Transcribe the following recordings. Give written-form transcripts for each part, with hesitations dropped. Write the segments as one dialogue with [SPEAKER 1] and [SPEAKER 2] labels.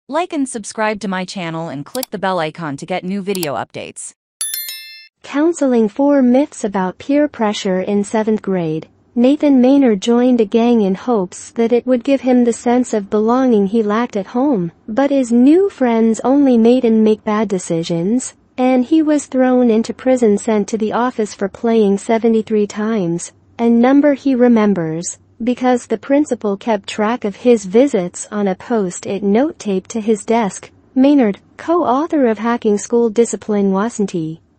[SPEAKER 1] Like and subscribe to my channel and click the bell icon to get new video updates.
[SPEAKER 2] Counseling 4 myths about peer pressure in 7th grade. Nathan Maynard joined a gang in hopes that it would give him the sense of belonging he lacked at home, but his new friends only made him make bad decisions, and he was thrown into prison, sent to the office for playing 73 times, a number he remembers, because the principal kept track of his visits on a post-it note taped to his desk. Maynard, co-author of Hacking School Discipline, wasn't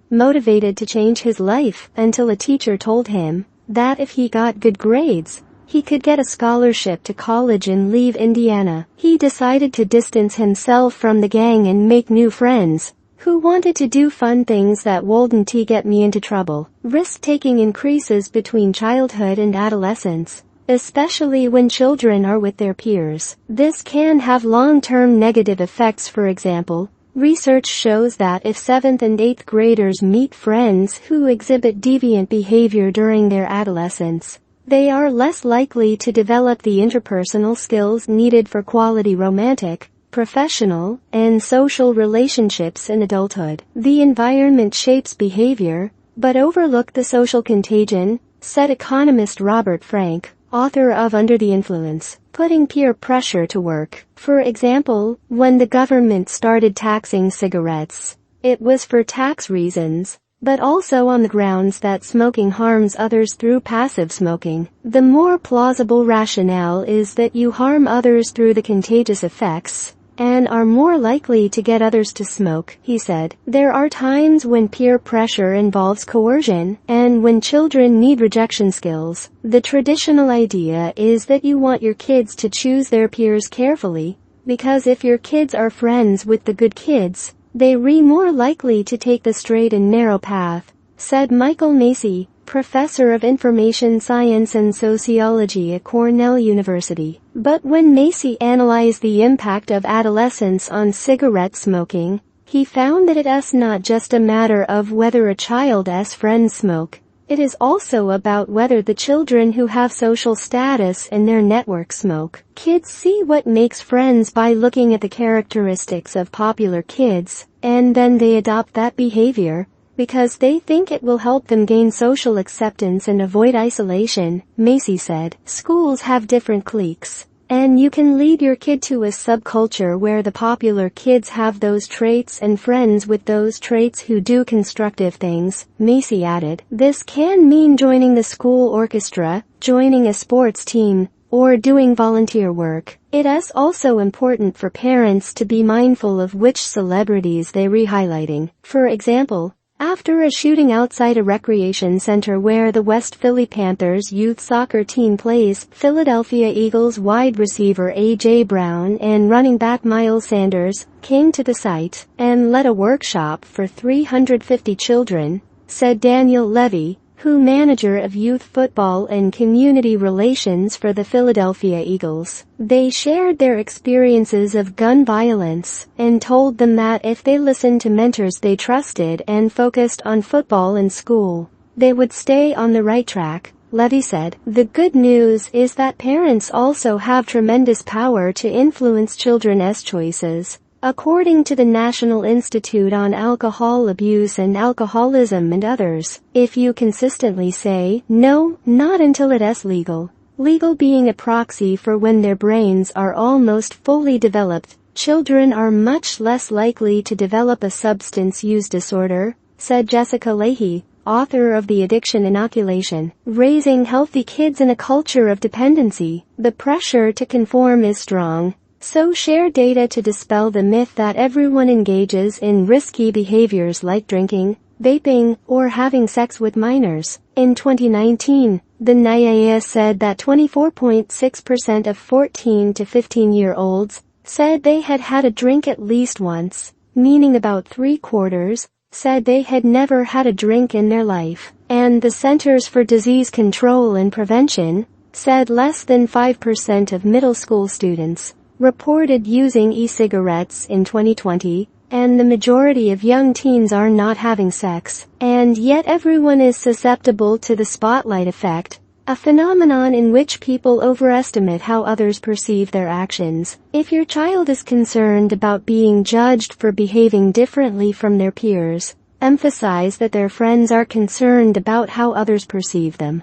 [SPEAKER 2] motivated to change his life until a teacher told him that if he got good grades, he could get a scholarship to college and leave Indiana. He decided to distance himself from the gang and make new friends who wanted to do fun things that wouldn't get me into trouble. Risk-taking increases between childhood and adolescence, especially when children are with their peers. This can have long-term negative effects. For example, research shows that if 7th and 8th graders meet friends who exhibit deviant behavior during their adolescence, they are less likely to develop the interpersonal skills needed for quality romantic, professional, and social relationships in adulthood. The environment shapes behavior, but overlook the social contagion, said economist Robert Frank, author of Under the Influence, putting peer pressure to work. For example, when the government started taxing cigarettes, it was for tax reasons, but also on the grounds that smoking harms others through passive smoking. The more plausible rationale is that you harm others through the contagious effects, and are more likely to get others to smoke, he said. There are times when peer pressure involves coercion, and when children need rejection skills. The traditional idea is that you want your kids to choose their peers carefully, because if your kids are friends with the good kids, they're more likely to take the straight and narrow path, said Michael Macy, professor of information science and sociology at Cornell University. But when Macy analyzed the impact of adolescence on cigarette smoking, he found that it's not just a matter of whether a child's friends smoke. It is also about whether the children who have social status in their network smoke. Kids see what makes friends by looking at the characteristics of popular kids, and then they adopt that behavior because they think it will help them gain social acceptance and avoid isolation, Macy said. Schools have different cliques, and you can lead your kid to a subculture where the popular kids have those traits and friends with those traits who do constructive things, Macy added. This can mean joining the school orchestra, joining a sports team, or doing volunteer work. It is also important for parents to be mindful of which celebrities they're highlighting. For example, after a shooting outside a recreation center where the West Philly Panthers youth soccer team plays, Philadelphia Eagles wide receiver A.J. Brown and running back Miles Sanders came to the site and led a workshop for 350 children, said Daniel Levy, who manager of youth football and community relations for the Philadelphia Eagles. They shared their experiences of gun violence and told them that if they listened to mentors they trusted and focused on football and school, they would stay on the right track, Levy said. The good news is that parents also have tremendous power to influence children's choices. According to the National Institute on Alcohol Abuse and Alcoholism and others, if you consistently say, no, not until it's legal, legal being a proxy for when their brains are almost fully developed, children are much less likely to develop a substance use disorder, said Jessica Leahy, author of The Addiction Inoculation. Raising healthy kids in a culture of dependency. The pressure to conform is strong. So share data to dispel the myth that everyone engages in risky behaviors like drinking, vaping, or having sex with minors. In 2019, the NIAID said that 24.6% of 14 to 15-year-olds said they had had a drink at least once, meaning about 3/4 said they had never had a drink in their life. And the Centers for Disease Control and Prevention said less than 5% of middle school students reported using e-cigarettes in 2020, and the majority of young teens are not having sex. And yet everyone is susceptible to the spotlight effect, a phenomenon in which people overestimate how others perceive their actions. If your child is concerned about being judged for behaving differently from their peers, emphasize that their friends are concerned about how others perceive them.